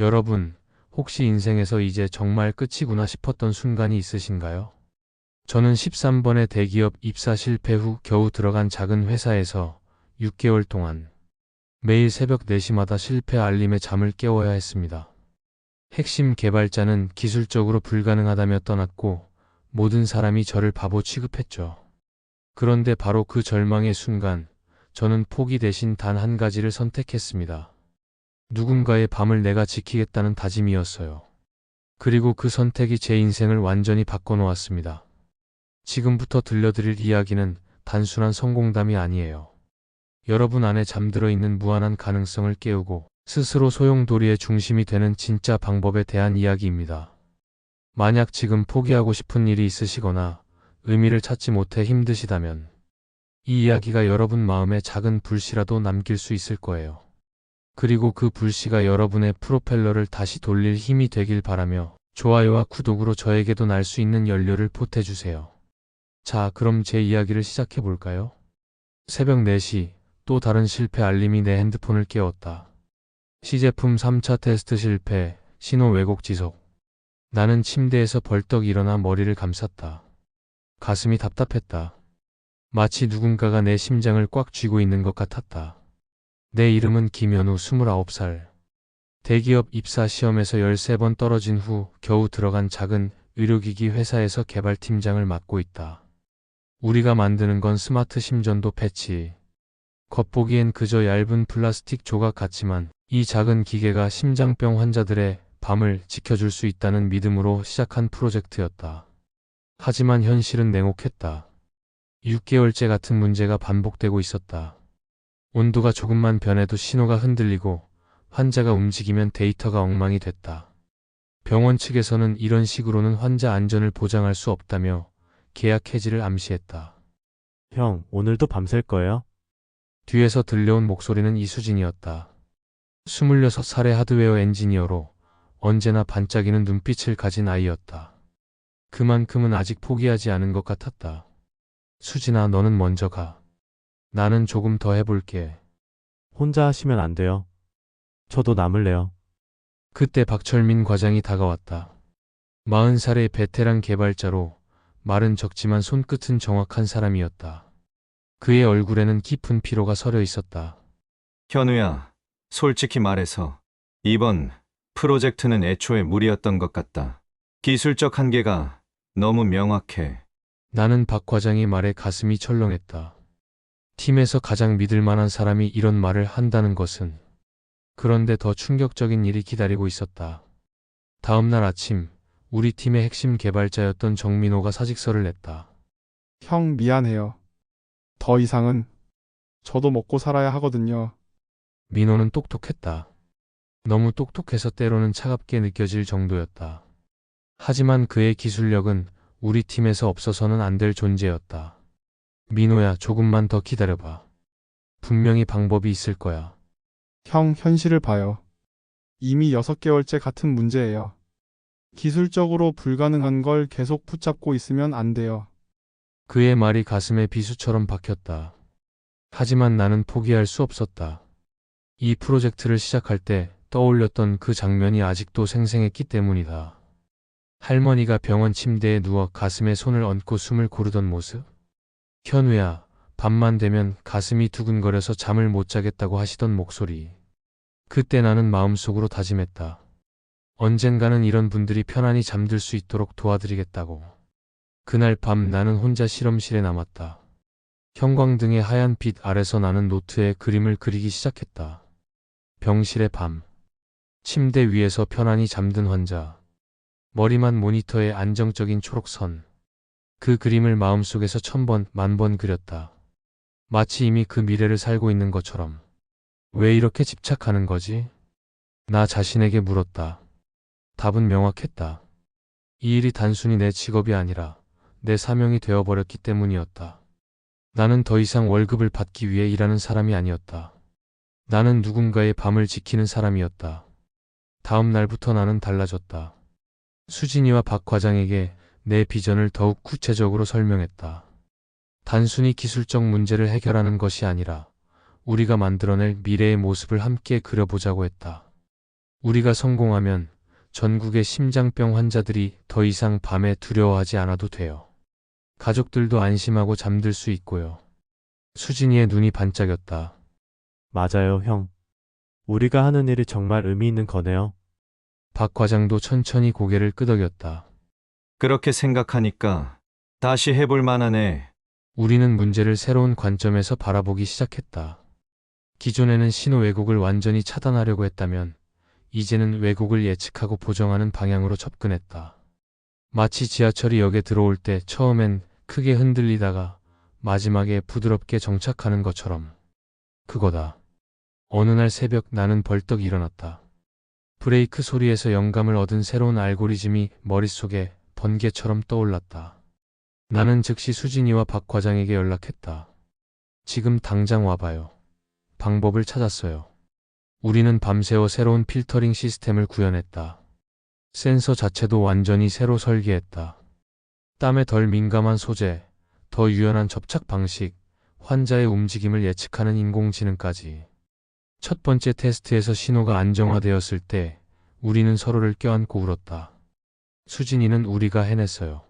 여러분, 혹시 인생에서 이제 정말 끝이구나 싶었던 순간이 있으신가요? 저는 13번의 대기업 입사 실패 후 겨우 들어간 작은 회사에서 6개월 동안 매일 새벽 4시마다 실패 알림에 잠을 깨워야 했습니다. 핵심 개발자는 기술적으로 불가능하다며 떠났고 모든 사람이 저를 바보 취급했죠. 그런데 바로 그 절망의 순간, 저는 포기 대신 단 한 가지를 선택했습니다. 누군가의 밤을 내가 지키겠다는 다짐이었어요. 그리고 그 선택이 제 인생을 완전히 바꿔놓았습니다. 지금부터 들려드릴 이야기는 단순한 성공담이 아니에요. 여러분 안에 잠들어 있는 무한한 가능성을 깨우고 스스로 소용돌이의 중심이 되는 진짜 방법에 대한 이야기입니다. 만약 지금 포기하고 싶은 일이 있으시거나 의미를 찾지 못해 힘드시다면 이 이야기가 여러분 마음에 작은 불씨라도 남길 수 있을 거예요. 그리고 그 불씨가 여러분의 프로펠러를 다시 돌릴 힘이 되길 바라며 좋아요와 구독으로 저에게도 날 수 있는 연료를 보태주세요. 자, 그럼 제 이야기를 시작해 볼까요? 새벽 4시, 또 다른 실패 알림이 내 핸드폰을 깨웠다. 시제품 3차 테스트 실패, 신호 왜곡 지속. 나는 침대에서 벌떡 일어나 머리를 감쌌다. 가슴이 답답했다. 마치 누군가가 내 심장을 꽉 쥐고 있는 것 같았다. 내 이름은 김현우 29살. 대기업 입사 시험에서 13번 떨어진 후 겨우 들어간 작은 의료기기 회사에서 개발팀장을 맡고 있다. 우리가 만드는 건 스마트 심전도 패치. 겉보기엔 그저 얇은 플라스틱 조각 같지만 이 작은 기계가 심장병 환자들의 밤을 지켜줄 수 있다는 믿음으로 시작한 프로젝트였다. 하지만 현실은 냉혹했다. 6개월째 같은 문제가 반복되고 있었다. 온도가 조금만 변해도 신호가 흔들리고 환자가 움직이면 데이터가 엉망이 됐다. 병원 측에서는 이런 식으로는 환자 안전을 보장할 수 없다며 계약 해지를 암시했다. 형, 오늘도 밤샐 거예요? 뒤에서 들려온 목소리는 이수진이었다. 26살의 하드웨어 엔지니어로 언제나 반짝이는 눈빛을 가진 아이였다. 그만큼은 아직 포기하지 않은 것 같았다. 수진아, 너는 먼저 가. 나는 조금 더 해볼게. 혼자 하시면 안 돼요. 저도 남을래요. 그때 박철민 과장이 다가왔다. 40살의 베테랑 개발자로 말은 적지만 손끝은 정확한 사람이었다. 그의 얼굴에는 깊은 피로가 서려 있었다. 현우야, 솔직히 말해서 이번 프로젝트는 애초에 무리였던 것 같다. 기술적 한계가 너무 명확해. 나는 박 과장의 말에 가슴이 철렁했다. 팀에서 가장 믿을 만한 사람이 이런 말을 한다는 것은. 그런데 더 충격적인 일이 기다리고 있었다. 다음 날 아침, 우리 팀의 핵심 개발자였던 정민호가 사직서를 냈다. 형, 미안해요. 더 이상은 저도 먹고 살아야 하거든요. 민호는 똑똑했다. 너무 똑똑해서 때로는 차갑게 느껴질 정도였다. 하지만 그의 기술력은 우리 팀에서 없어서는 안 될 존재였다. 민호야, 조금만 더 기다려봐. 분명히 방법이 있을 거야. 형, 현실을 봐요. 이미 6개월째 같은 문제예요. 기술적으로 불가능한 걸 계속 붙잡고 있으면 안 돼요. 그의 말이 가슴에 비수처럼 박혔다. 하지만 나는 포기할 수 없었다. 이 프로젝트를 시작할 때 떠올렸던 그 장면이 아직도 생생했기 때문이다. 할머니가 병원 침대에 누워 가슴에 손을 얹고 숨을 고르던 모습. 현우야, 밤만 되면 가슴이 두근거려서 잠을 못 자겠다고 하시던 목소리. 그때 나는 마음속으로 다짐했다. 언젠가는 이런 분들이 편안히 잠들 수 있도록 도와드리겠다고. 그날 밤 나는 혼자 실험실에 남았다. 형광등의 하얀 빛 아래서 나는 노트에 그림을 그리기 시작했다. 병실의 밤. 침대 위에서 편안히 잠든 환자. 머리만 모니터에 안정적인 초록선. 그 그림을 마음속에서 1000번, 10,000번 그렸다. 마치 이미 그 미래를 살고 있는 것처럼. 왜 이렇게 집착하는 거지? 나 자신에게 물었다. 답은 명확했다. 이 일이 단순히 내 직업이 아니라 내 사명이 되어버렸기 때문이었다. 나는 더 이상 월급을 받기 위해 일하는 사람이 아니었다. 나는 누군가의 밤을 지키는 사람이었다. 다음 날부터 나는 달라졌다. 수진이와 박 과장에게 내 비전을 더욱 구체적으로 설명했다. 단순히 기술적 문제를 해결하는 것이 아니라 우리가 만들어낼 미래의 모습을 함께 그려보자고 했다. 우리가 성공하면 전국의 심장병 환자들이 더 이상 밤에 두려워하지 않아도 돼요. 가족들도 안심하고 잠들 수 있고요. 수진이의 눈이 반짝였다. 맞아요, 형. 우리가 하는 일이 정말 의미 있는 거네요. 박 과장도 천천히 고개를 끄덕였다. 그렇게 생각하니까 다시 해볼 만하네. 우리는 문제를 새로운 관점에서 바라보기 시작했다. 기존에는 신호 왜곡을 완전히 차단하려고 했다면 이제는 왜곡을 예측하고 보정하는 방향으로 접근했다. 마치 지하철이 역에 들어올 때 처음엔 크게 흔들리다가 마지막에 부드럽게 정착하는 것처럼. 그거다. 어느 날 새벽 나는 벌떡 일어났다. 브레이크 소리에서 영감을 얻은 새로운 알고리즘이 머릿속에 번개처럼 떠올랐다. 나는 즉시 수진이와 박 과장에게 연락했다. 지금 당장 와봐요. 방법을 찾았어요. 우리는 밤새워 새로운 필터링 시스템을 구현했다. 센서 자체도 완전히 새로 설계했다. 땀에 덜 민감한 소재, 더 유연한 접착 방식, 환자의 움직임을 예측하는 인공지능까지. 첫 번째 테스트에서 신호가 안정화되었을 때 우리는 서로를 껴안고 울었다. 수진이는 우리가 해냈어요.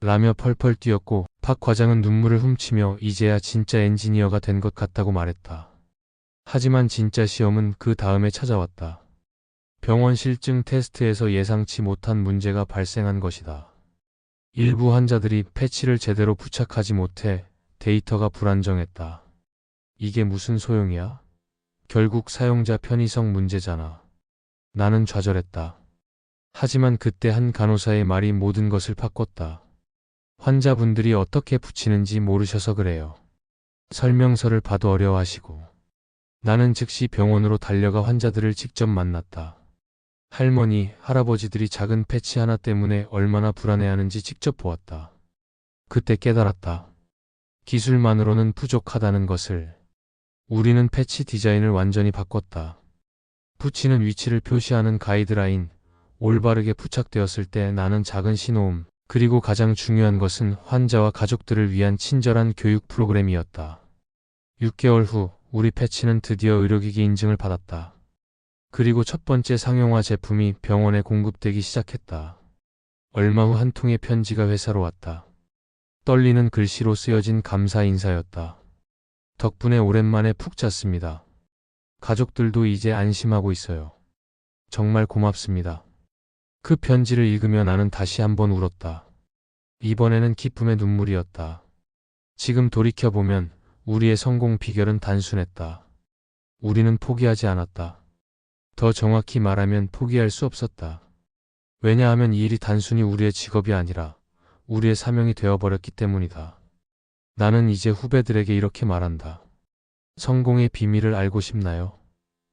라며 펄펄 뛰었고 박 과장은 눈물을 훔치며 이제야 진짜 엔지니어가 된 것 같다고 말했다. 하지만 진짜 시험은 그 다음에 찾아왔다. 병원 실증 테스트에서 예상치 못한 문제가 발생한 것이다. 일부 환자들이 패치를 제대로 부착하지 못해 데이터가 불안정했다. 이게 무슨 소용이야? 결국 사용자 편의성 문제잖아. 나는 좌절했다. 하지만 그때 한 간호사의 말이 모든 것을 바꿨다. 환자분들이 어떻게 붙이는지 모르셔서 그래요. 설명서를 봐도 어려워하시고. 나는 즉시 병원으로 달려가 환자들을 직접 만났다. 할머니, 할아버지들이 작은 패치 하나 때문에 얼마나 불안해하는지 직접 보았다. 그때 깨달았다. 기술만으로는 부족하다는 것을. 우리는 패치 디자인을 완전히 바꿨다. 붙이는 위치를 표시하는 가이드라인, 올바르게 부착되었을 때 나는 작은 신호음, 그리고 가장 중요한 것은 환자와 가족들을 위한 친절한 교육 프로그램이었다. 6개월 후 우리 패치는 드디어 의료기기 인증을 받았다. 그리고 첫 번째 상용화 제품이 병원에 공급되기 시작했다. 얼마 후 한 통의 편지가 회사로 왔다. 떨리는 글씨로 쓰여진 감사 인사였다. 덕분에 오랜만에 푹 잤습니다. 가족들도 이제 안심하고 있어요. 정말 고맙습니다. 그 편지를 읽으며 나는 다시 한번 울었다. 이번에는 기쁨의 눈물이었다. 지금 돌이켜보면 우리의 성공 비결은 단순했다. 우리는 포기하지 않았다. 더 정확히 말하면 포기할 수 없었다. 왜냐하면 이 일이 단순히 우리의 직업이 아니라 우리의 사명이 되어버렸기 때문이다. 나는 이제 후배들에게 이렇게 말한다. 성공의 비밀을 알고 싶나요?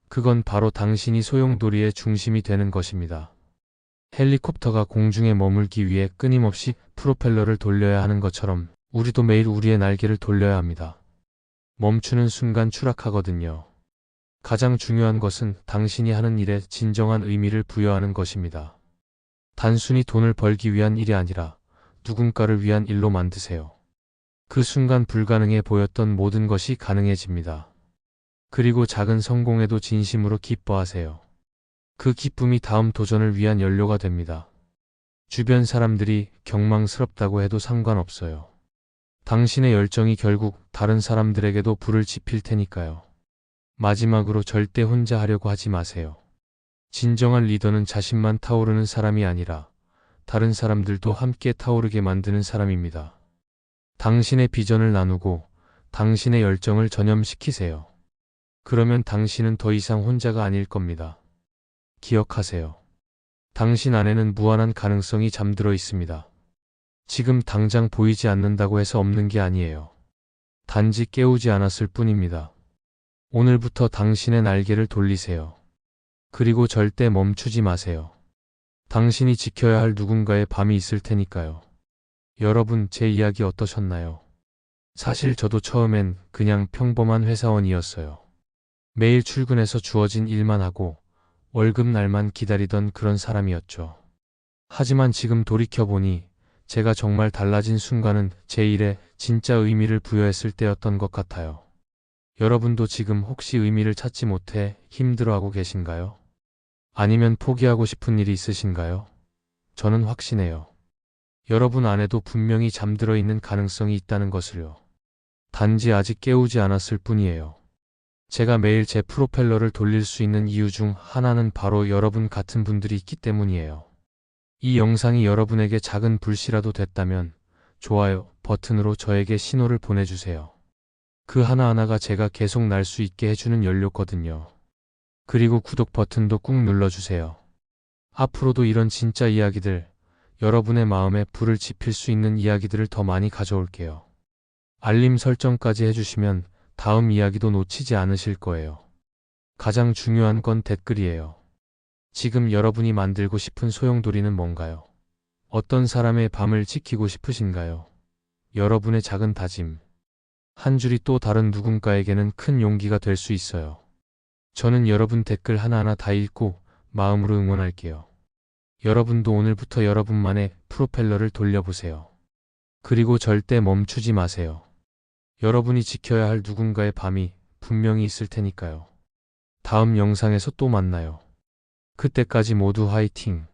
그건 바로 당신이 소용돌이의 중심이 되는 것입니다. 헬리콥터가 공중에 머물기 위해 끊임없이 프로펠러를 돌려야 하는 것처럼 우리도 매일 우리의 날개를 돌려야 합니다. 멈추는 순간 추락하거든요. 가장 중요한 것은 당신이 하는 일에 진정한 의미를 부여하는 것입니다. 단순히 돈을 벌기 위한 일이 아니라 누군가를 위한 일로 만드세요. 그 순간 불가능해 보였던 모든 것이 가능해집니다. 그리고 작은 성공에도 진심으로 기뻐하세요. 그 기쁨이 다음 도전을 위한 연료가 됩니다. 주변 사람들이 경망스럽다고 해도 상관없어요. 당신의 열정이 결국 다른 사람들에게도 불을 지필 테니까요. 마지막으로 절대 혼자 하려고 하지 마세요. 진정한 리더는 자신만 타오르는 사람이 아니라 다른 사람들도 함께 타오르게 만드는 사람입니다. 당신의 비전을 나누고 당신의 열정을 전염시키세요. 그러면 당신은 더 이상 혼자가 아닐 겁니다. 기억하세요. 당신 안에는 무한한 가능성이 잠들어 있습니다. 지금 당장 보이지 않는다고 해서 없는 게 아니에요. 단지 깨우지 않았을 뿐입니다. 오늘부터 당신의 날개를 돌리세요. 그리고 절대 멈추지 마세요. 당신이 지켜야 할 누군가의 밤이 있을 테니까요. 여러분, 제 이야기 어떠셨나요? 사실 저도 처음엔 그냥 평범한 회사원이었어요. 매일 출근해서 주어진 일만 하고 월급 날만 기다리던 그런 사람이었죠. 하지만 지금 돌이켜보니 제가 정말 달라진 순간은 제 일에 진짜 의미를 부여했을 때였던 것 같아요. 여러분도 지금 혹시 의미를 찾지 못해 힘들어하고 계신가요? 아니면 포기하고 싶은 일이 있으신가요? 저는 확신해요. 여러분 안에도 분명히 잠들어 있는 가능성이 있다는 것을요. 단지 아직 깨우지 않았을 뿐이에요. 제가 매일 제 프로펠러를 돌릴 수 있는 이유 중 하나는 바로 여러분 같은 분들이 있기 때문이에요. 이 영상이 여러분에게 작은 불씨라도 됐다면 좋아요 버튼으로 저에게 신호를 보내주세요. 그 하나하나가 제가 계속 날 수 있게 해주는 연료거든요. 그리고 구독 버튼도 꾹 눌러주세요. 앞으로도 이런 진짜 이야기들, 여러분의 마음에 불을 지필 수 있는 이야기들을 더 많이 가져올게요. 알림 설정까지 해주시면 다음 이야기도 놓치지 않으실 거예요. 가장 중요한 건 댓글이에요. 지금 여러분이 만들고 싶은 소용돌이는 뭔가요? 어떤 사람의 밤을 지키고 싶으신가요? 여러분의 작은 다짐. 한 줄이 또 다른 누군가에게는 큰 용기가 될 수 있어요. 저는 여러분 댓글 하나하나 다 읽고 마음으로 응원할게요. 여러분도 오늘부터 여러분만의 프로펠러를 돌려보세요. 그리고 절대 멈추지 마세요. 여러분이 지켜야 할 누군가의 밤이 분명히 있을 테니까요. 다음 영상에서 또 만나요. 그때까지 모두 화이팅!